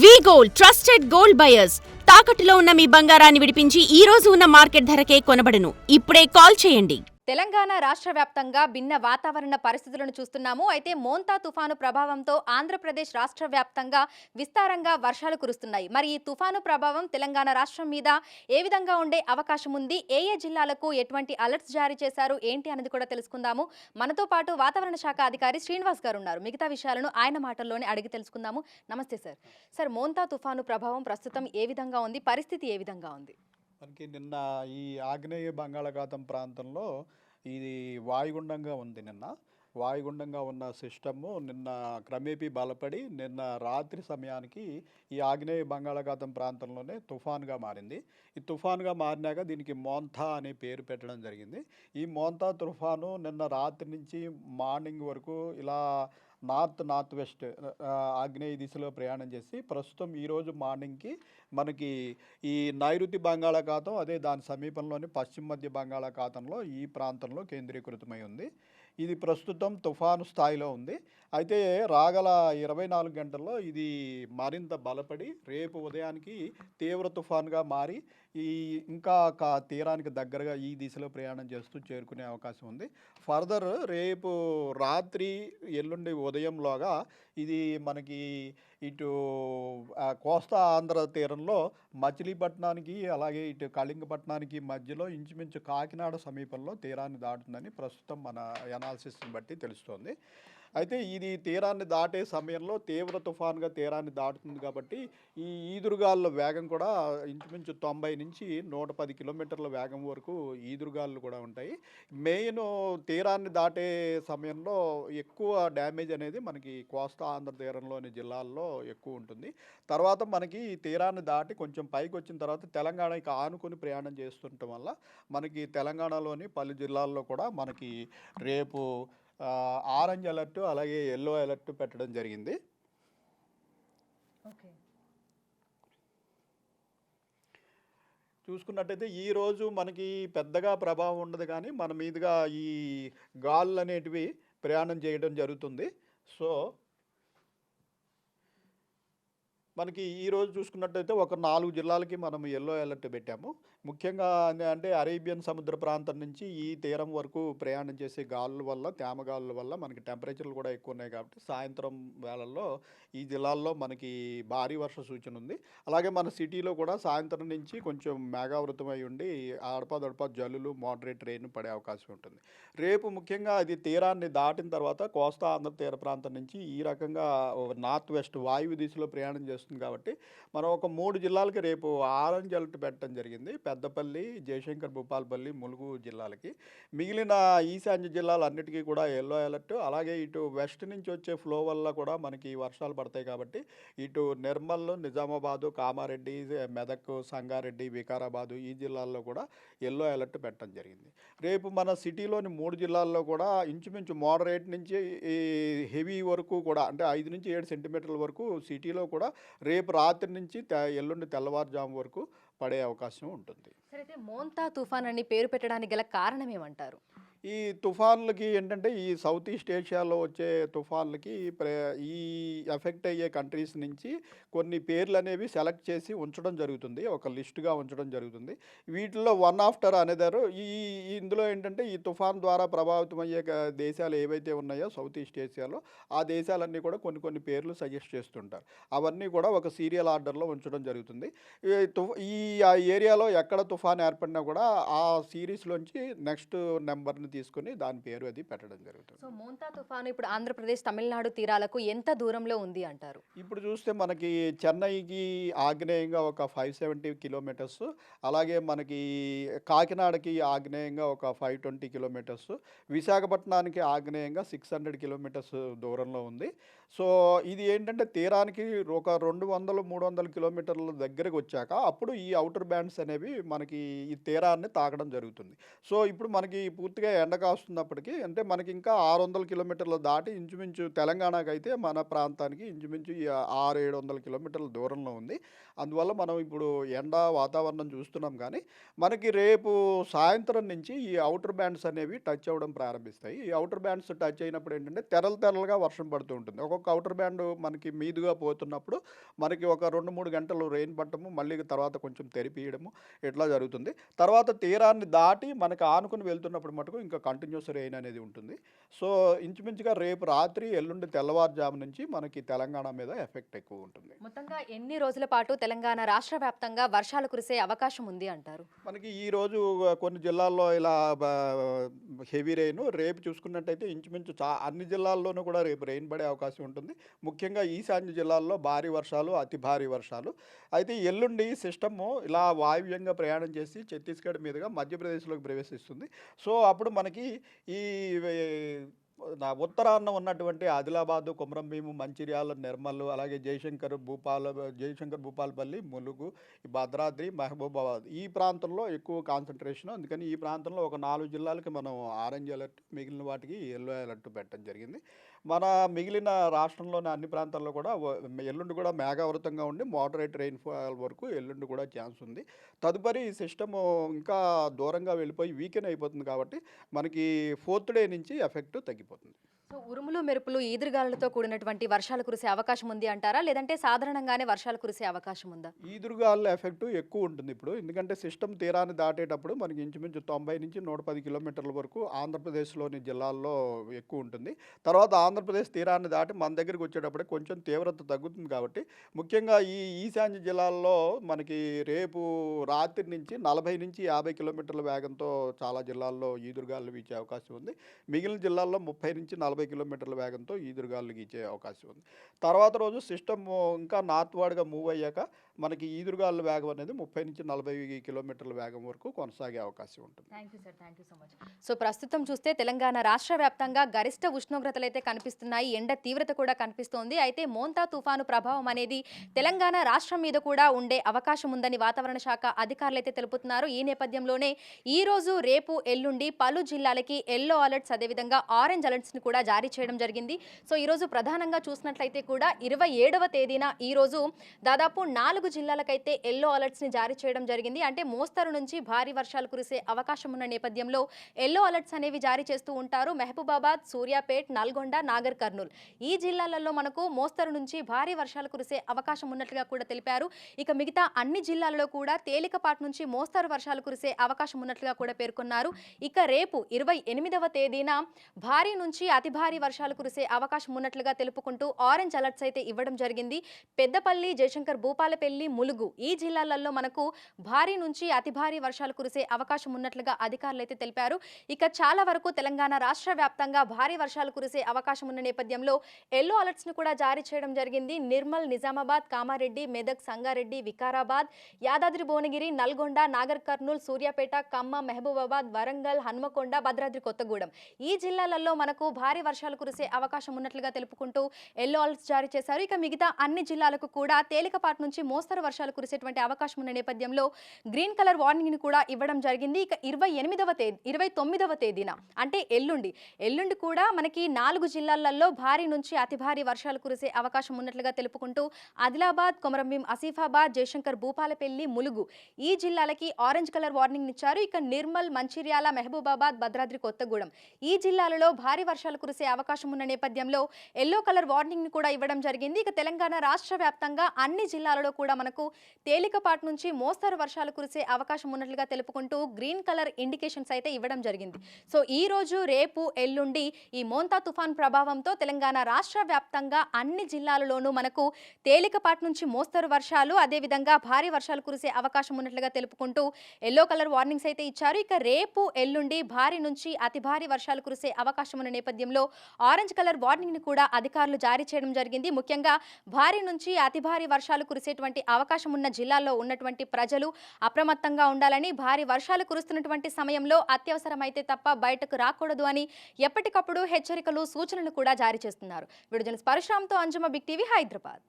వి gold trusted gold buyers తాకట్టులో ఉన్న మీ బంగారాన్ని విడిపించి ఈ రోజు ఉన్న మార్కెట్ ధరకే కొనబడును. ఇప్పుడే కాల్ చేయండి. తెలంగాణ రాష్ట్ర వ్యాప్తంగా భిన్న వాతావరణ పరిస్థితులను చూస్తున్నాము. అయితే మోంతా తుఫాను ప్రభావంతో ఆంధ్రప్రదేశ్ రాష్ట్ర వ్యాప్తంగా విస్తారంగా వర్షాలు కురుస్తున్నాయి. మరి ఈ తుఫాను ప్రభావం తెలంగాణ రాష్ట్రం మీద ఏ విధంగా ఉండే అవకాశం ఉంది, ఏ జిల్లాలకు ఎటువంటి అలర్ట్స్ జారీ చేశారు ఏంటి అనేది కూడా తెలుసుకుందాము. మనతో పాటు వాతావరణ శాఖ అధికారి శ్రీనివాస్ గారు ఉన్నారు. మిగతా విషయాలను ఆయన మాటల్లోనే అడిగి తెలుసుకుందాము. నమస్తే సార్. సార్, మోంతా తుఫాను ప్రభావం ప్రస్తుతం ఏ విధంగా ఉంది, పరిస్థితి ఏ విధంగా ఉంది? మనకి నిన్న ఈ ఆగ్నేయ బంగాళాఖాతం ప్రాంతంలో ఇది వాయుగుండంగా ఉంది. వాయుగుండంగా ఉన్న సిస్టము నిన్న క్రమేపీ బలపడి నిన్న రాత్రి సమయానికి ఈ ఆగ్నేయ బంగాళాఖాతం ప్రాంతంలోనే తుఫాన్గా మారింది. ఈ తుఫాన్గా మారినాక దీనికి మోంతా అనే పేరు పెట్టడం జరిగింది. ఈ మోంతా తుఫాను నిన్న రాత్రి నుంచి మార్నింగ్ వరకు ఇలా నార్త్ వెస్ట్ ఆగ్నేయ దిశలో ప్రయాణం చేసి ప్రస్తుతం ఈరోజు మార్నింగ్కి మనకి ఈ నైరుతి బంగాళాఖాతం అదే దాని సమీపంలోని పశ్చిమ మధ్య బంగాళాఖాతంలో ఈ ప్రాంతంలో కేంద్రీకృతమై ఉంది. ఇది ప్రస్తుతం తుఫాను స్థాయిలో ఉంది. అయితే రాగల 24 గంటల్లో ఇది మరింత బలపడి రేపు ఉదయానికి తీవ్ర తుఫాన్గా మారి ఈ ఇంకా తీరానికి దగ్గరగా ఈ దిశలో ప్రయాణం చేస్తూ చేరుకునే అవకాశం ఉంది. ఫర్దర్ రేపు రాత్రి ఎల్లుండి ఉదయంలోగా ఇది మనకి ఇటు కోస్తా ఆంధ్ర తీరంలో మచిలీపట్నానికి అలాగే ఇటు కళింగపట్నానికి మధ్యలో ఇంచుమించు కాకినాడ సమీపంలో తీరాన్ని దాటుతుందని ప్రస్తుతం మన అనాలిసిస్ని బట్టి తెలుస్తోంది. అయితే ఇది తీరాన్ని దాటే సమయంలో తీవ్ర తుఫాన్గా తీరాన్ని దాటుతుంది కాబట్టి ఈ ఈదురుగాలుల వేగం కూడా ఇంచుమించు 90 నుంచి 110 కిలోమీటర్ల వేగం వరకు ఈదురుగాలు కూడా ఉంటాయి. మెయిన్ తీరాన్ని దాటే సమయంలో ఎక్కువ డ్యామేజ్ అనేది మనకి కోస్తా ఆంధ్ర తీరంలోని జిల్లాల్లో ఎక్కువ ఉంటుంది. తర్వాత మనకి ఈ తీరాన్ని దాటి కొంచెం పైకి వచ్చిన తర్వాత తెలంగాణకి ఆనుకొని ప్రయాణం చేస్తుండటం వల్ల మనకి తెలంగాణలోని పలు జిల్లాల్లో కూడా మనకి రేపు ఆరెంజ్ అలర్ట్ అలాగే ఎల్లో అలర్ట్ పెట్టడం జరిగింది. చూసుకున్నట్టయితే ఈరోజు మనకి పెద్దగా ప్రభావం ఉండదు, కానీ మన మీదుగా ఈ గాలులు అనేటివి ప్రయాణం చేయడం జరుగుతుంది. సో మనకి ఈరోజు చూసుకున్నట్టయితే ఒక 4 జిల్లాలకి మనం ఎల్లో అలర్ట్ పెట్టాము. ముఖ్యంగా అంటే అరేబియన్ సముద్ర ప్రాంతం నుంచి ఈ తీరం వరకు ప్రయాణం చేసే గాలుల వల్ల, తేమ గాలుల వల్ల మనకి టెంపరేచర్లు కూడా ఎక్కువ ఉన్నాయి కాబట్టి సాయంత్రం వేళల్లో ఈ జిల్లాల్లో మనకి భారీ వర్ష సూచన ఉంది. అలాగే మన సిటీలో కూడా సాయంత్రం నుంచి కొంచెం మేఘావృతమై ఉండి అడపాదడపా జల్లులు, మోడరేట్ రెయిన్ పడే అవకాశం ఉంటుంది. రేపు ముఖ్యంగా అది తీరాన్ని దాటిన తర్వాత కోస్తా ఆంధ్ర తీర ప్రాంతం నుంచి ఈ రకంగా నార్త్ వెస్ట్ వాయువ్య దిశలో ప్రయాణం చేస్తుంది కాబట్టి మనం ఒక 3 జిల్లాలకి రేపు ఆరెంజ్ అలర్ట్ పెట్టడం జరిగింది. పెద్దపల్లి, జయశంకర్, భూపాలపల్లి, ములుగు జిల్లాలకి. మిగిలిన ఈశాన్య జిల్లాలన్నిటికీ కూడా ఎల్లో అలర్ట్. అలాగే ఇటు వెస్ట్ నుంచి వచ్చే ఫ్లో వల్ల కూడా మనకి వర్షాలు పడతాయి కాబట్టి ఇటు నిర్మల్, నిజామాబాదు, కామారెడ్డి, మెదక్, సంగారెడ్డి, వికారాబాదు ఈ జిల్లాల్లో కూడా ఎల్లో అలర్ట్ పెట్టడం జరిగింది. రేపు మన సిటీలోని 3 జిల్లాల్లో కూడా ఇంచుమించు మోడరేట్ నుంచి ఈ హెవీ వరకు కూడా అంటే 5 నుంచి 7 సెంటీమీటర్ల వరకు సిటీలో కూడా రేపు రాత్రి నుంచి ఎల్లుండి తెల్లవారుజాము వరకు పడే అవకాశం ఉంటుంది. సరే, అయితే మోంతా తుఫాన్ అని పేరు పెట్టడానికి గల కారణం ఏమంటారు? ఈ తుఫాన్లకి ఏంటంటే ఈ సౌత్ ఈస్ట్ ఏషియాలో వచ్చే తుఫాన్లకి ఈ ఎఫెక్ట్ అయ్యే కంట్రీస్ నుంచి కొన్ని పేర్లు అనేవి సెలెక్ట్ చేసి ఉంచడం జరుగుతుంది, ఒక లిస్టుగా ఉంచడం జరుగుతుంది. వీటిల్లో వన్ ఆఫ్టర్ అనేదారు ఇందులో ఏంటంటే ఈ తుఫాన్ ద్వారా ప్రభావితం అయ్యే దేశాలు ఏవైతే ఉన్నాయో సౌత్ ఈస్ట్ ఏషియాలో ఆ దేశాలన్నీ కూడా కొన్ని పేర్లు సజెస్ట్ చేస్తుంటారు. అవన్నీ కూడా ఒక సీరియల్ ఆర్డర్లో ఉంచడం జరుగుతుంది. ఈ ఏరియాలో ఎక్కడ తుఫాన్ ఏర్పడినా కూడా ఆ సిరీస్లోంచి నెక్స్ట్ నెంబర్ని తీసుకుని దాని పేరు అది పెట్టడం జరుగుతుంది. సో మోంతా తుఫాను ఇప్పుడు ఆంధ్రప్రదేశ్, తమిళనాడు తీరాలకు ఎంత దూరంలో ఉంది అంటారు? ఇప్పుడు చూస్తే మనకి చెన్నైకి ఆగ్నేయంగా ఒక 570 కిలోమీటర్స్, అలాగే మనకి కాకినాడకి ఆగ్నేయంగా ఒక 520 కిలోమీటర్స్, విశాఖపట్నానికి ఆగ్నేయంగా 600 కిలోమీటర్స్ దూరంలో ఉంది. సో ఇది ఏంటంటే తీరానికి ఒక 200-300 కిలోమీటర్ల దగ్గరకు వచ్చాక అప్పుడు ఈ అవుటర్ బ్యాండ్స్ అనేవి మనకి ఈ తీరాన్ని తాకడం జరుగుతుంది. సో ఇప్పుడు మనకి పూర్తిగా ఎండ కాస్తున్నప్పటికీ అంటే మనకి ఇంకా 600 కిలోమీటర్లు దాటి ఇంచుమించు తెలంగాణకి అయితే మన ప్రాంతానికి ఇంచుమించు 600-700 కిలోమీటర్ల దూరంలో ఉంది. అందువల్ల మనం ఇప్పుడు ఎండ వాతావరణం చూస్తున్నాం, కానీ మనకి రేపు సాయంత్రం నుంచి ఈ అవుటర్ బ్యాండ్స్ అనేవి టచ్ అవ్వడం ప్రారంభిస్తాయి. ఈ అవుటర్ బ్యాండ్స్ టచ్ అయినప్పుడు ఏంటంటే తెరలుగా వర్షం పడుతూ ఉంటుంది. ఒక ఒక్కొక్క ఔటర్ బ్యాండ్ మనకి మీదుగా పోతున్నప్పుడు మనకి ఒక 2-3 గంటలు రెయిన్ పట్టము, మళ్ళీ తర్వాత కొంచెం తెరిపియడము ఇట్లా జరుగుతుంది. తర్వాత తీరాన్ని దాటి మనకు ఆనుకుని వెళ్తున్నప్పుడు మటుకు ఇంకా కంటిన్యూస్ రెయిన్ అనేది ఉంటుంది. సో ఇంచుమించుగా రేపు రాత్రి, ఎల్లుండి తెల్లవారుజాము నుంచి మనకి తెలంగాణ మీద ఎఫెక్ట్ ఎక్కువ ఉంటుంది. మొత్తంగా ఎన్ని రోజుల పాటు తెలంగాణ రాష్ట్ర వ్యాప్తంగా వర్షాలు కురిసే అవకాశం ఉంది అంటారు? మనకి ఈరోజు కొన్ని జిల్లాల్లో ఇలా హెవీ రెయిన్, రేపు చూసుకున్నట్టయితే ఇంచుమించు అన్ని జిల్లాల్లోనూ కూడా రేపు రెయిన్ పడే అవకాశం ఉంటుంది. ముఖ్యంగా ఈశాన్య జిల్లాల్లో భారీ వర్షాలు, అతి భారీ వర్షాలు. అయితే ఎల్లుండి సిస్టము ఇలా వాయువ్యంగా ప్రయాణం చేసి ఛత్తీస్గఢ్ మీదుగా మధ్యప్రదేశ్లోకి ప్రవేశిస్తుంది. సో అప్పుడు మనకి ఈ ఉత్తరాన ఉన్నటువంటి ఆదిలాబాదు, కొమరంభీము, మంచిర్యాల, నిర్మల్, అలాగే జయశంకర్ భూపాలపల్లి, ములుగు, భద్రాద్రి, మహబూబాబాద్ ఈ ప్రాంతంలో ఎక్కువ కాన్సన్ట్రేషన్. అందుకని ఈ ప్రాంతంలో ఒక 4 జిల్లాలకి మనం ఆరెంజ్ అలర్ట్, మిగిలిన వాటికి ఎల్లో అలర్ట్ పెట్టడం జరిగింది. మన మిగిలిన రాష్ట్రంలోని అన్ని ప్రాంతాల్లో కూడా ఎల్లుండి కూడా మేఘావృతంగా ఉండి మోడరేట్ రెయిన్ఫాల్ వరకు ఎల్లుండి కూడా ఛాన్స్ ఉంది. తదుపరి సిస్టమ్ ఇంకా దూరంగా వెళ్ళిపోయి వీకెండ్ అయిపోతుంది కాబట్టి మనకి 4th డే నుంచి ఎఫెక్ట్ తగ్గిపోతుంది. సో ఉరుములు, మెరుపులు, ఈదురుగాలులతో కూడినటువంటి వర్షాలు కురిసే అవకాశం ఉంది అంటారా, లేదంటే సాధారణంగానే వర్షాలు కురిసే అవకాశం ఉందా? ఈదురుగాలుల ఎఫెక్ట్ ఎక్కువ ఉంటుంది ఇప్పుడు. ఎందుకంటే సిస్టమ్ తీరాన్ని దాటేటప్పుడు మనకి ఇంచుమించు 90 నుంచి 110 కిలోమీటర్ల వరకు ఆంధ్రప్రదేశ్లోని జిల్లాల్లో ఎక్కువ ఉంటుంది. తర్వాత ఆంధ్రప్రదేశ్ తీరాన్ని దాటి మన దగ్గరికి వచ్చేటప్పుడు కొంచెం తీవ్రత తగ్గుతుంది. కాబట్టి ముఖ్యంగా ఈ ఈశాన్య జిల్లాల్లో మనకి రేపు రాత్రి నుంచి 40 నుంచి 50 కిలోమీటర్ల వేగంతో చాలా జిల్లాల్లో ఈదురుగాలు వీచే అవకాశం ఉంది. మిగిలిన జిల్లాల్లో 30 నుంచి 40 కిలోమీటర్ల వేగంతో ఈదురుగాలు గీచే అవకాశం ఉంది. తర్వాత రోజు సిస్టమ్ ఇంకా నార్త్ వార్డ్గా మూవ్ అయ్యాక మనకి ఈదురుగాల వేగం అనేది 30 నుంచి 40 కిలోమీటర్ల వేగం వరకు కొనసాగే అవకాశం ఉంటుంది. Thank you sir, thank you so much. So ప్రస్తుతం చూస్తే తెలంగాణ రాష్ట్ర వ్యాప్తంగా గరిష్ట ఉష్ణోగ్రతలు అయితే కనిపిస్తున్నాయి, ఎండ తీవ్రత కూడా కనిపిస్తోంది. అయితే మోంతా తుఫాను ప్రభావం అనేది తెలంగాణ రాష్ట్రం మీద కూడా ఉండే అవకాశం ఉందని వాతావరణ శాఖ అధికారులు అయితే తెలుపుతున్నారు. ఈ నేపథ్యంలోనే ఈ రోజు, రేపు, ఎల్లుండి పలు జిల్లాలకి ఎల్లో అలర్ట్స్, అదేవిధంగా ఆరెంజ్ అలర్ట్స్ ని కూడా జారీ చేయడం జరిగింది. సో ఈ రోజు ప్రధానంగా చూసినట్లయితే కూడా 27వ తేదీన ఈ రోజు దాదాపు 4 జిల్లాలకైతే ఎల్లో అలర్ట్స్ ని జారీ చేయడం జరిగింది. అంటే మోస్తరు నుంచి భారీ వర్షాలు కురిసే అవకాశం ఉన్న నేపథ్యంలో ఎల్లో అలర్ట్స్ అనేవి జారీ చేస్తూ ఉంటారు. మహబూబాబాద్, సూర్యాపేట్, నల్గొండ, నాగర్ కర్నూల్ ఈ జిల్లాలలో మనకు మోస్తరు నుంచి భారీ వర్షాలు కురిసే అవకాశం ఉన్నట్లుగా కూడా తెలిపారు. ఇక మిగతా అన్ని జిల్లాలలో కూడా తేలికపాటి నుంచి మోస్తరు వర్షాలు కురిసే అవకాశం ఉన్నట్లుగా కూడా పేర్కొన్నారు. ఇక రేపు 28వ తేదీన భారీ నుంచి అతి భారీ వర్షాలు కురిసే అవకాశం ఉన్నట్లుగా తెలుపుకుంటూ ఆరెంజ్ అలర్ట్స్ అయితే ఇవ్వడం జరిగింది. పెద్దపల్లి, జయశంకర్ భూపాలపల్లి, ములుగు ఈ జిల్లాలలో మనకు భారీ నుంచి అతి భారీ వర్షాలు కురిసే అవకాశం ఉన్నట్లుగా అధికారులు అయితే తెలిపారు. ఇక చాలా వరకు తెలంగాణ రాష్ట్ర వ్యాప్తంగా భారీ వర్షాలు కురిసే అవకాశం ఉన్న నేపథ్యంలో ఎల్లో అలర్ట్స్ ను కూడా జారీ చేయడం జరిగింది. నిర్మల్, నిజామాబాద్, కామారెడ్డి, మెదక్, సంగారెడ్డి, వికారాబాద్, యాదాద్రి భువనగిరి, నల్గొండ, నాగర్ కర్నూల్, సూర్యాపేట, ఖమ్మం, మహబూబాబాద్, వరంగల్, హన్మకొండ, భద్రాద్రి కొత్తగూడెం ఈ జిల్లాలలో మనకు భారీ వర్షాలు కురిసే అవకాశం ఉన్నట్లుగా తెలుపుకుంటూ ఎల్లో అలర్ట్స్ జారీ చేశారు. ఇక మిగతా అన్ని జిల్లాలకు కూడా తేలికపాటి నుంచి మోస్తరు వర్షాలు కురిసేటువంటి అవకాశం ఉన్న నేపథ్యంలో గ్రీన్ కలర్ వార్నింగ్ ని కూడా ఇవ్వడం జరిగింది. ఇక 29వ తేదీన అంటే ఎల్లుండి కూడా మనకి 4 జిల్లాలలో భారీ నుంచి అతి భారీ వర్షాలు కురిసే అవకాశం ఉన్నట్లుగా తెలుపుకుంటూ ఆదిలాబాద్, కొమరంభీం, ఆసిఫాబాద్, జయశంకర్ భూపాలపల్లి, ములుగు ఈ జిల్లాలకి ఆరెంజ్ కలర్ వార్నింగ్ ఇచ్చారు. ఇక నిర్మల్, మంచిర్యాల, మహబూబాబాద్, భద్రాద్రి కొత్తగూడెం ఈ జిల్లాలలో భారీ వర్షాలు కురిసే అవకాశం ఉన్న నేపథ్యంలో ఎల్లో కలర్ వార్నింగ్ ని కూడా ఇవ్వడం జరిగింది. ఇక తెలంగాణ రాష్ట్ర వ్యాప్తంగా అన్ని జిల్లాలలో కూడా మనకు తేలికపాటి నుంచి మోస్తరు వర్షాలు కురిసే అవకాశం ఉన్నట్లుగా తెలుపుకుంటూ గ్రీన్ కలర్ ఇండికేషన్స్ అయితే ఇవ్వడం జరిగింది. సో ఈ రోజు, రేపు, ఎల్లుండి ఈ మోంతా తుఫాన్ ప్రభావంతో తెలంగాణ రాష్ట్ర వ్యాప్తంగా అన్ని జిల్లాలలోనూ మనకు తేలికపాటి నుంచి మోస్తరు వర్షాలు, అదేవిధంగా భారీ వర్షాలు కురిసే అవకాశం ఉన్నట్లుగా తెలుపుకుంటూ ఎల్లో కలర్ వార్నింగ్స్ అయితే ఇచ్చారు. ఇక రేపు, ఎల్లుండి భారీ నుంచి అతి భారీ వర్షాలు కురిసే అవకాశం ఉన్న నేపథ్యంలో ఆరెంజ్ కలర్ వార్నింగ్ ని కూడా అధికారులు జారీ చేయడం జరిగింది. ముఖ్యంగా భారీ నుంచి అతి భారీ వర్షాలు కురిసేటువంటి అవకాశం ఉన్న జిల్లాల్లో ఉన్నటువంటి ప్రజలు అప్రమత్తంగా ఉండాలని, భారీ వర్షాలు కురుస్తున్నటువంటి సమయంలో అత్యవసరమైతే తప్ప బయటకు రాకూడదు అని ఎప్పటికప్పుడు హెచ్చరికలు, సూచనలు కూడా జారీ చేస్తున్నారు. వీడియో జర్నలిస్ట్ పరశురామ్తో అంజుమ, బిగ్ టీవీ, హైదరాబాద్.